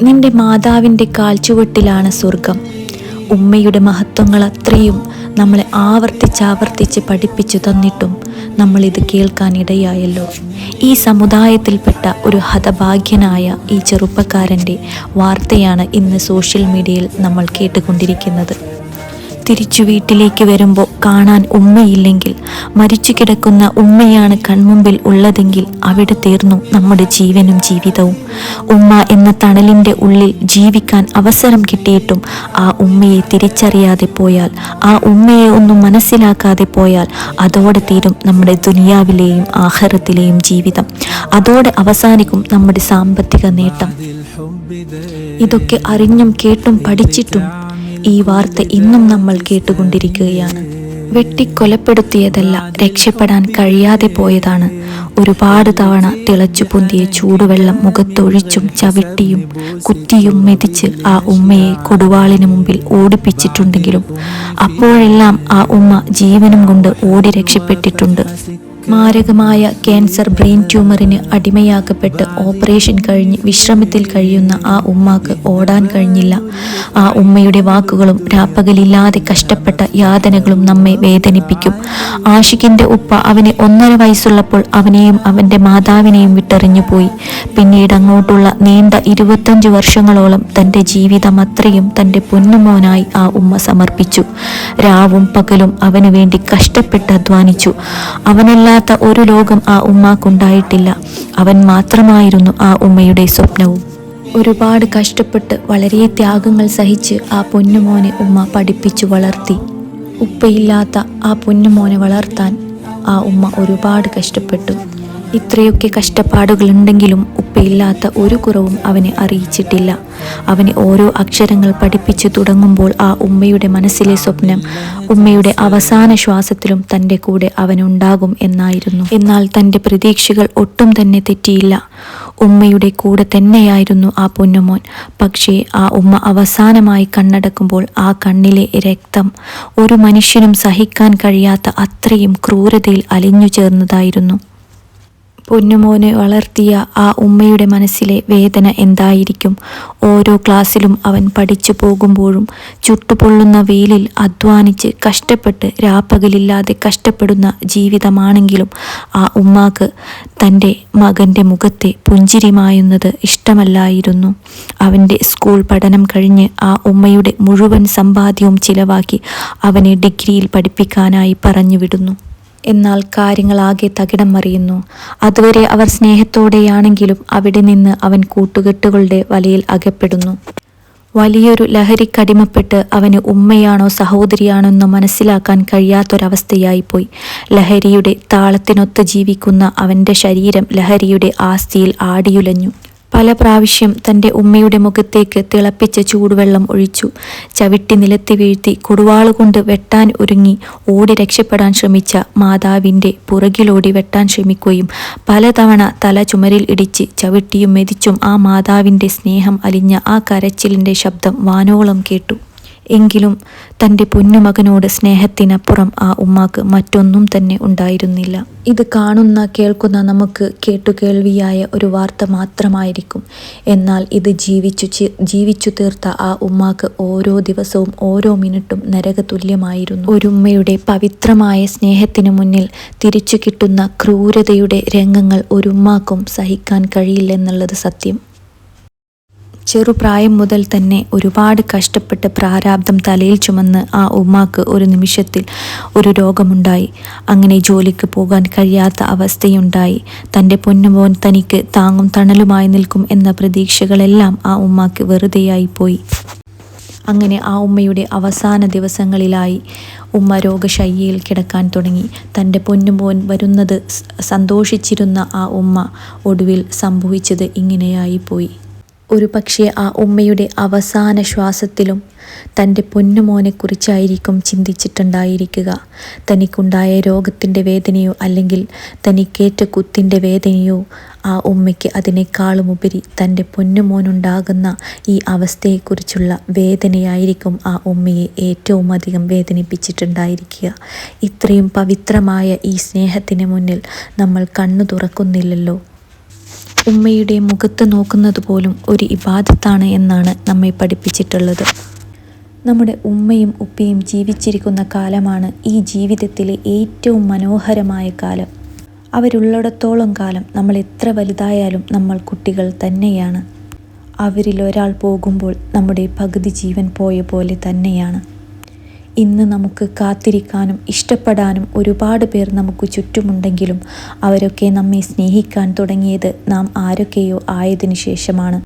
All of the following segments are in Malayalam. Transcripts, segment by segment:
നിന്റെ മാതാവിൻ്റെ കാൽച്ചുവട്ടിലാണ് സ്വർഗം. ഉമ്മയുടെ മഹത്വങ്ങൾ അത്രയും നമ്മളെ ആവർത്തിച്ചാവർത്തിച്ച് പഠിപ്പിച്ചു തന്നിട്ടും നമ്മളിത് കേൾക്കാനിടയായല്ലോ. ഈ സമുദായത്തിൽപ്പെട്ട ഒരു ഹതഭാഗ്യനായ ഈ ചെറുപ്പക്കാരൻ്റെ വാർത്തയാണ് ഇന്ന് സോഷ്യൽ മീഡിയയിൽ നമ്മൾ കേട്ടുകൊണ്ടിരിക്കുന്നത്. തിരിച്ചു വീട്ടിലേക്ക് വരുമ്പോൾ കാണാൻ ഉമ്മയില്ലെങ്കിൽ, മരിച്ചു കിടക്കുന്ന ഉമ്മയാണ് കൺമുമ്പിൽ ഉള്ളതെങ്കിൽ അവിടെ തീർന്നു നമ്മുടെ ജീവനും ജീവിതവും. ഉമ്മ എന്ന തണലിൻ്റെ ഉള്ളിൽ ജീവിക്കാൻ അവസരം കിട്ടിയിട്ടും ആ ഉമ്മയെ തിരിച്ചറിയാതെ പോയാൽ, ആ ഉമ്മയെ ഒന്നും മനസ്സിലാക്കാതെ പോയാൽ അതോടെ തീരും നമ്മുടെ ദുനിയാവിലെയും ആഖിറത്തിലെയും ജീവിതം. അതോടെ അവസാനിക്കും നമ്മുടെ സാമ്പത്തിക നേട്ടം. ഇതൊക്കെ അറിഞ്ഞും കേട്ടും പഠിച്ചിട്ടും ഈ വാർത്ത ഇന്നും നമ്മൾ കേട്ടുകൊണ്ടിരിക്കുകയാണ്. വെട്ടിക്കൊലപ്പെടുത്തിയതല്ല, രക്ഷപ്പെടാൻ കഴിയാതെ പോയതാണ്. ഒരുപാട് തവണ തിളച്ചു പൊന്തിയ ചൂടുവെള്ളം മുഖത്തൊഴിച്ചും ചവിട്ടിയും കുറ്റിയും മെതിച്ച് ആ ഉമ്മയെ കൊടുവാളിന് മുമ്പിൽ ഓടിപ്പിച്ചിട്ടുണ്ടെങ്കിലും അപ്പോഴെല്ലാം ആ ഉമ്മ ജീവനും കൊണ്ട് ഓടി രക്ഷപ്പെട്ടിട്ടുണ്ട്. മാരകമായ ക്യാൻസർ ബ്രെയിൻ ട്യൂമറിന് അടിമയാക്കപ്പെട്ട് ഓപ്പറേഷൻ കഴിഞ്ഞ് വിശ്രമത്തിൽ കഴിയുന്ന ആ ഉമ്മാക്ക് ഓടാൻ കഴിഞ്ഞില്ല. ആ ഉമ്മയുടെ വാക്കുകളും രാപ്പകലില്ലാതെ കഷ്ടപ്പെട്ട യാതനകളും നമ്മെ വേദനിപ്പിക്കും. ആഷിഖിൻ്റെ ഉപ്പ അവന് 1.5 വയസ്സുള്ളപ്പോൾ അവനെയും അവൻ്റെ മാതാവിനെയും വിട്ടെറിഞ്ഞു പോയി. പിന്നീട് അങ്ങോട്ടുള്ള നീണ്ട 25 വർഷങ്ങളോളം തൻ്റെ ജീവിതം അത്രയും തൻ്റെ പൊന്നുമോനായി ആ ഉമ്മ സമർപ്പിച്ചു. രാവും പകലും അവന് വേണ്ടി കഷ്ടപ്പെട്ട് അധ്വാനിച്ചു. അവനല്ലാത്ത ഒരു ലോകം ആ ഉമ്മാക്കുണ്ടായിട്ടില്ല. അവൻ മാത്രമായിരുന്നു ആ ഉമ്മയുടെ സ്വപ്നവും. ഒരുപാട് കഷ്ടപ്പെട്ട് വളരെ ത്യാഗങ്ങൾ സഹിച്ച് ആ പൊന്നുമോനെ ഉമ്മ പഠിപ്പിച്ചു വളർത്തി. ഉപ്പയില്ലാത്ത ആ പൊന്നുമോനെ വളർത്താൻ ആ ഉമ്മ ഒരുപാട് കഷ്ടപ്പെട്ടു. ഇത്രയൊക്കെ കഷ്ടപ്പാടുകളുണ്ടെങ്കിലും ഉപ്പയില്ലാത്ത ഒരു കുറവും അവനെ അറിയിച്ചിട്ടില്ല. അവന് ഓരോ അക്ഷരങ്ങൾ പഠിപ്പിച്ചു തുടങ്ങുമ്പോൾ ആ ഉമ്മയുടെ മനസ്സിലെ സ്വപ്നം ഉമ്മയുടെ അവസാന ശ്വാസത്തിലും തൻ്റെ കൂടെ അവനുണ്ടാകും എന്നായിരുന്നു. എന്നാൽ തൻ്റെ പ്രതീക്ഷകൾ ഒട്ടും തന്നെ തെറ്റിയില്ല. ഉമ്മയുടെ കൂടെ തന്നെയായിരുന്നു ആ പൊന്നുമോൻ. പക്ഷേ ആ ഉമ്മ അവസാനമായി കണ്ണടക്കുമ്പോൾ ആ കണ്ണിലെ രക്തം ഒരു മനുഷ്യനും സഹിക്കാൻ കഴിയാത്ത അത്രയും ക്രൂരതയിൽ അലിഞ്ഞു ചേർന്നതായിരുന്നു. പൊന്നുമോനെ വളർത്തിയ ആ ഉമ്മയുടെ മനസ്സിലെ വേദന എന്തായിരിക്കും? ഓരോ ക്ലാസ്സിലും അവൻ പഠിച്ചു പോകുമ്പോഴും ചുട്ടുപൊള്ളുന്ന വെയിലിൽ അധ്വാനിച്ച് കഷ്ടപ്പെട്ട് രാപ്പകലില്ലാതെ കഷ്ടപ്പെടുന്ന ജീവിതമാണെങ്കിലും ആ ഉമ്മാക്ക് തൻ്റെ മകൻ്റെ മുഖത്തെ പുഞ്ചിരി മായുന്നത് ഇഷ്ടമല്ലായിരുന്നു. അവൻ്റെ സ്കൂൾ പഠനം കഴിഞ്ഞ് ആ ഉമ്മയുടെ മുഴുവൻ സമ്പാദ്യവും ചിലവാക്കി അവനെ ഡിഗ്രിയിൽ പഠിപ്പിക്കാനായി പറഞ്ഞു വിടുന്നു. എന്നാൽ കാര്യങ്ങളാകെ തകിടം മറിയുന്നു. അതുവരെ അവർ സ്നേഹത്തോടെയാണെങ്കിലും അവിടെ നിന്ന് അവൻ കൂട്ടുകെട്ടുകളുടെ വലയിൽ അകപ്പെടുന്നു. വലിയൊരു ലഹരിക്കടിമപ്പെട്ട് അവന് ഉമ്മയാണോ സഹോദരിയാണോ എന്ന് മനസ്സിലാക്കാൻ കഴിയാത്തൊരവസ്ഥയായിപ്പോയി. ലഹരിയുടെ താളത്തിനൊത്ത് ജീവിക്കുന്ന അവൻ്റെ ശരീരം ലഹരിയുടെ ആസ്തിയിൽ ആടിയുലഞ്ഞു. പല പ്രാവശ്യം തൻ്റെ ഉമ്മയുടെ മുഖത്തേക്ക് തിളപ്പിച്ച ചൂടുവെള്ളം ഒഴിച്ചു. ചവിട്ടി നിലത്തി വീഴ്ത്തി കൊടുവാളുകൊണ്ട് വെട്ടാൻ ഒരുങ്ങി ഓടി രക്ഷപ്പെടാൻ ശ്രമിച്ച മാതാവിൻ്റെ പുറകിലോടി വെട്ടാൻ ശ്രമിക്കുകയും പലതവണ തല ചുമരിൽ ഇടിച്ച് ചവിട്ടിയും മെതിച്ചും ആ മാതാവിൻ്റെ സ്നേഹം അലിഞ്ഞ ആ കരച്ചിലിൻ്റെ ശബ്ദം വാനോളം കേട്ടു. എങ്കിലും തൻ്റെ പൊന്നുമകനോട് സ്നേഹത്തിനപ്പുറം ആ ഉമ്മാക്ക് മറ്റൊന്നും തന്നെ ഉണ്ടായിരുന്നില്ല. ഇത് കാണുന്ന കേൾക്കുന്ന നമുക്ക് കേട്ടുകേൾവിയായ ഒരു വാർത്ത മാത്രമായിരിക്കും. എന്നാൽ ഇത് ജീവിച്ചു തീർത്ത ആ ഉമ്മാക്ക് ഓരോ ദിവസവും ഓരോ മിനിറ്റും നരകതുല്യമായിരുന്നു. ഒരുമ്മയുടെ പവിത്രമായ സ്നേഹത്തിന് മുന്നിൽ തിരിച്ചു കിട്ടുന്ന ക്രൂരതയുടെ രംഗങ്ങൾ ഒരുമ്മാക്കും സഹിക്കാൻ കഴിയില്ലെന്നുള്ളത് സത്യം. ചെറുപ്രായം മുതൽ തന്നെ ഒരുപാട് കഷ്ടപ്പെട്ട് പ്രാരാബ്ധം തലയിൽ ചുമന്ന് ആ ഉമ്മാക്ക് ഒരു നിമിഷത്തിൽ ഒരു രോഗമുണ്ടായി. അങ്ങനെ ജോലിക്ക് പോകാൻ കഴിയാത്ത അവസ്ഥയുണ്ടായി. തൻ്റെ പൊന്നുമോൻ തനിക്ക് താങ്ങും തണലുമായി നിൽക്കും എന്ന പ്രതീക്ഷകളെല്ലാം ആ ഉമ്മാക്ക് വെറുതെയായിപ്പോയി. അങ്ങനെ ആ ഉമ്മയുടെ അവസാന ദിവസങ്ങളിലായി ഉമ്മ രോഗശയ്യയിൽ കിടക്കാൻ തുടങ്ങി. തൻ്റെ പൊന്നുമോൻ വരുന്നത് സന്തോഷിച്ചിരുന്ന ആ ഉമ്മ ഒടുവിൽ സംഭവിച്ചത് ഇങ്ങനെയായിപ്പോയി. ഒരു പക്ഷേ ആ ഉമ്മയുടെ അവസാന ശ്വാസത്തിലും തൻ്റെ പൊന്നുമോനെക്കുറിച്ചായിരിക്കും ചിന്തിച്ചിട്ടുണ്ടായിരിക്കുക. തനിക്കുണ്ടായ രോഗത്തിൻ്റെ വേദനയോ അല്ലെങ്കിൽ തനിക്കേറ്റ കുത്തിൻ്റെ വേദനയോ ആ ഉമ്മയ്ക്ക് അതിനേക്കാളുമുപരി തൻ്റെ പൊന്നുമോനുണ്ടാകുന്ന ഈ അവസ്ഥയെക്കുറിച്ചുള്ള വേദനയായിരിക്കും ആ ഉമ്മയെ ഏറ്റവും അധികം വേദനിപ്പിച്ചിട്ടുണ്ടായിരിക്കുക. ഇത്രയും പവിത്രമായ ഈ സ്നേഹത്തിന് മുന്നിൽ നമ്മൾ കണ്ണു തുറക്കുന്നില്ലല്ലോ. ഉമ്മയുടെ മുഖത്ത് നോക്കുന്നത് പോലും ഒരു ഇബാദത്താണ് എന്നാണ് നമ്മെ പഠിപ്പിച്ചിട്ടുള്ളത്. നമ്മുടെ ഉമ്മയും ഉപ്പയും ജീവിച്ചിരിക്കുന്ന കാലമാണ് ഈ ജീവിതത്തിലെ ഏറ്റവും മനോഹരമായ കാലം. അവരുള്ളിടത്തോളം കാലം നമ്മൾ എത്ര വലുതായാലും നമ്മൾ കുട്ടികൾ തന്നെയാണ്. അവരിലൊരാൾ പോകുമ്പോൾ നമ്മുടെ പകുതി ജീവൻ പോയ പോലെ തന്നെയാണ്. ഇന്ന് നമുക്ക് കാത്തിരിക്കാനും ഇഷ്ടപ്പെടാനും ഒരുപാട് പേർ നമുക്ക് ചുറ്റുമുണ്ടെങ്കിലും അവരൊക്കെ നമ്മെ സ്നേഹിക്കാൻ തുടങ്ങിയത് നാം ആരൊക്കെയോ ആയതിനു ശേഷമാണ്.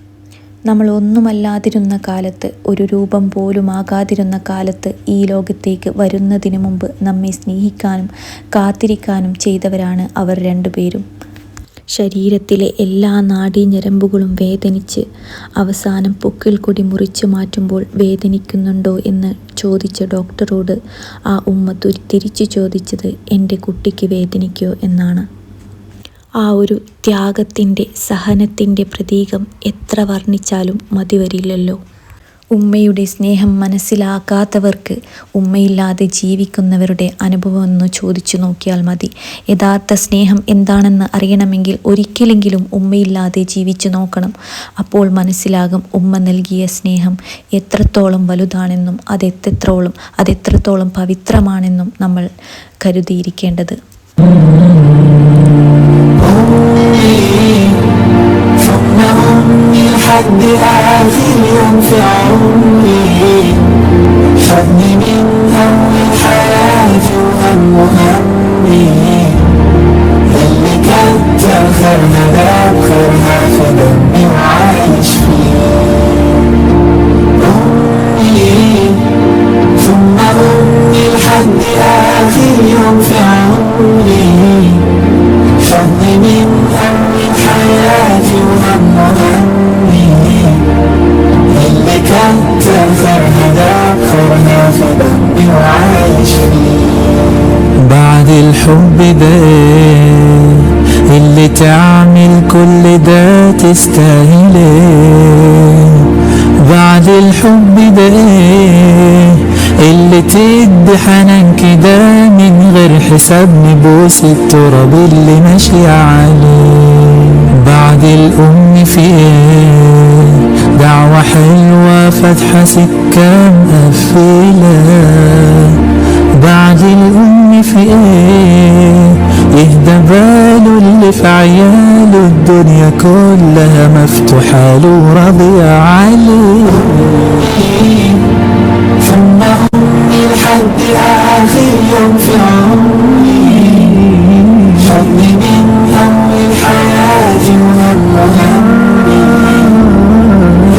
നമ്മൾ ഒന്നുമല്ലാതിരുന്ന കാലത്ത്, ഒരു രൂപം പോലും ആകാതിരുന്ന കാലത്ത് ഈ ലോകത്തേക്ക് വരുന്നതിന് മുമ്പ് നമ്മെ സ്നേഹിക്കാനും കാത്തിരിക്കാനും ചെയ്തവരാണ് അവർ രണ്ടുപേരും. ശരീരത്തിലെ എല്ലാ നാഡീഞരമ്പുകളും വേദനിച്ച് അവസാനം പൊക്കിൾ കൊടി മുറിച്ചു മാറ്റുമ്പോൾ വേദനിക്കുന്നുണ്ടോ എന്ന് ചോദിച്ച ഡോക്ടറോട് ആ ഉമ്മ തിരിച്ചു ചോദിച്ചത് എൻ്റെ കുട്ടിക്ക് വേദനിക്കോ എന്നാണ്. ആ ഒരു ത്യാഗത്തിൻ്റെ, സഹനത്തിൻ്റെ പ്രതീകം എത്ര വർണ്ണിച്ചാലും മതിവരില്ലല്ലോ. ഉമ്മയുടെ സ്നേഹം മനസ്സിലാക്കാത്തവർക്ക് ഉമ്മയില്ലാതെ ജീവിക്കുന്നവരുടെ അനുഭവം ഒന്ന് ചോദിച്ചു നോക്കിയാൽ മതി. യഥാർത്ഥ സ്നേഹം എന്താണെന്ന് അറിയണമെങ്കിൽ ഒരിക്കലെങ്കിലും ഉമ്മയില്ലാതെ ജീവിച്ചു നോക്കണം. അപ്പോൾ മനസ്സിലാകും ഉമ്മ നൽകിയ സ്നേഹം എത്രത്തോളം വലുതാണെന്നും അതെത്രത്തോളം പവിത്രമാണെന്നും നമ്മൾ കരുതിയിരിക്കേണ്ടത്. لحد آخر يوم في عمري خدني من أول حياتي وهم همي اللي كتر خيرنا داب خيرنا في دمي وعايش فيه أمي ثم أمي لحد آخر يوم في عمري خدني من أول حياتي وهم همي اللي كتر خيرنا داب خيرنا في دمي وعايش فيه بعد الحب ده اللي تعمل كل ده تستاهله بعد الحب ده اللي تدي حنان كده من غير حساب نبوس التراب اللي ماشي عليه بعد الأم في ايه دعوة حلوة فاتحة سكة مقفلة بعد الأم في ايه يهدى باله اللي في عياله الدنيا كلها مفتوحة له وراضية عليه ثم أمي لحد آخر يوم في عمري خدني من أول حياتي وهم همي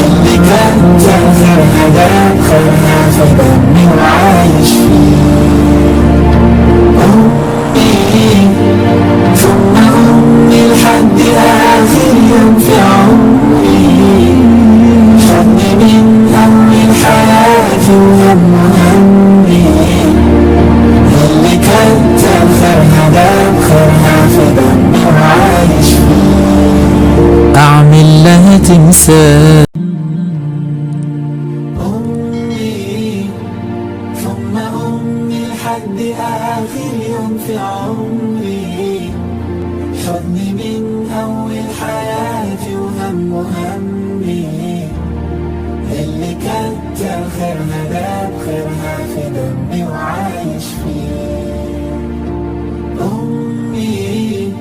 اللي كتر خيرها داب خيرها في دمي وعايش فيه أمي ثم أمي لحد آخر يوم في عمري خدني من أول حياتي وهم همي اللي كتر خيرها داب خيرها في دمي وعايش فيه أعمل لها تمثال أمي ثم أمي لحد آخر يوم في عمري خدني من أول حياتي وهم همي اللي كتر خيرها داب خيرها في دمي وعايش فيه أمي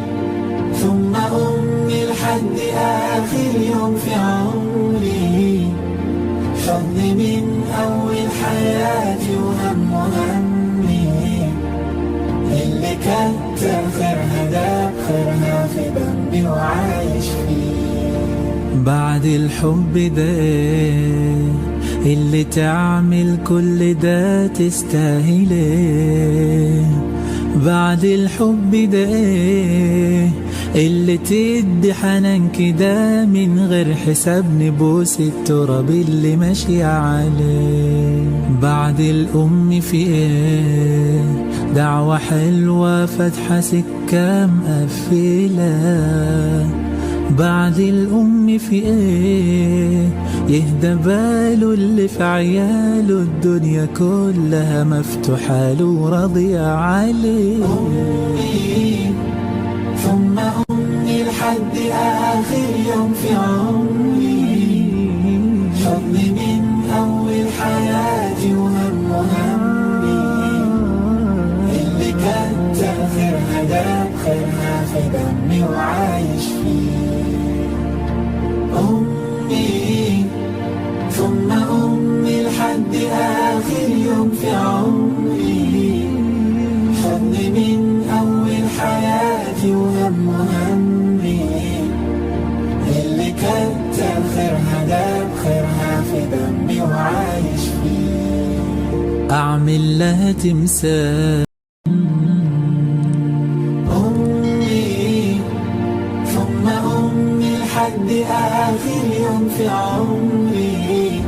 ثم أمي لحد آخر يوم في عمري خدني من أول حياتي وهم همي اللي كتر خيرها داب خيرها في دمي وعايش فيه بعد الحب ده اللي تعمل كل ده تستاهله بعد الحب ده اللي تدي حنان كده من غير حساب نبوس التراب اللي ماشي عليه بعد الأم في ايه دعوة حلوة فاتحة سكة مقفلة بعد الأم في ايه يهدى باله اللي في عياله الدنيا كلها مفتوحة له وراضية عليه أمي ثم أمي لحد آخر يوم في عمري، حضن من أول حياتي وهم همي، اللي كتر خيرها داب خيرها في دمي وعايش فيه. أمي ثم أمي لحد آخر يوم في عمري، حضن من أول حياتي وهم همي، اللي كتر خيرها داب خيرها في دمي وعايش فيه. أعمل لها تمثال أمي ثم أمي لحد آخر يوم في عمري،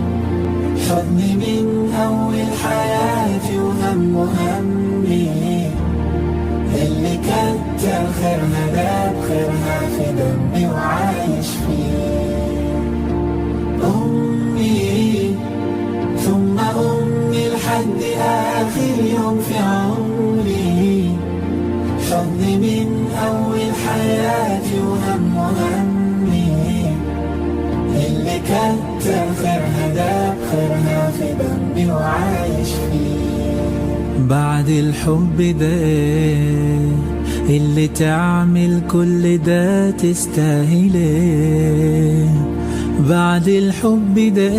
حضن من أول حياتي وهم همي، اللي كتر خيرها داب خيرها في دمي وعايش فيه. أمي ثم أمي لحد آخر يوم في عمري، حضن من أول حياتي وهم همي، اللي كتر خيرها داب خيرها في دمي وعايش فيه. بعد الحب ده اللي تعمل كل ده تستاهله، بعد الحب ده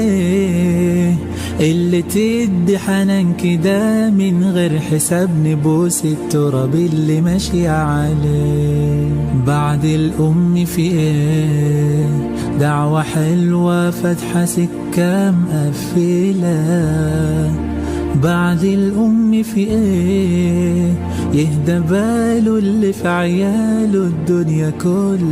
اللي تدي حنان كده من غير حساب، نبوس التراب اللي ماشي عليه. بعد الأم في ايه دعوة حلوة فاتحة سكة مقفلة، بعد الأم في ايه يهدى باله اللي في عياله الدنيا كلها.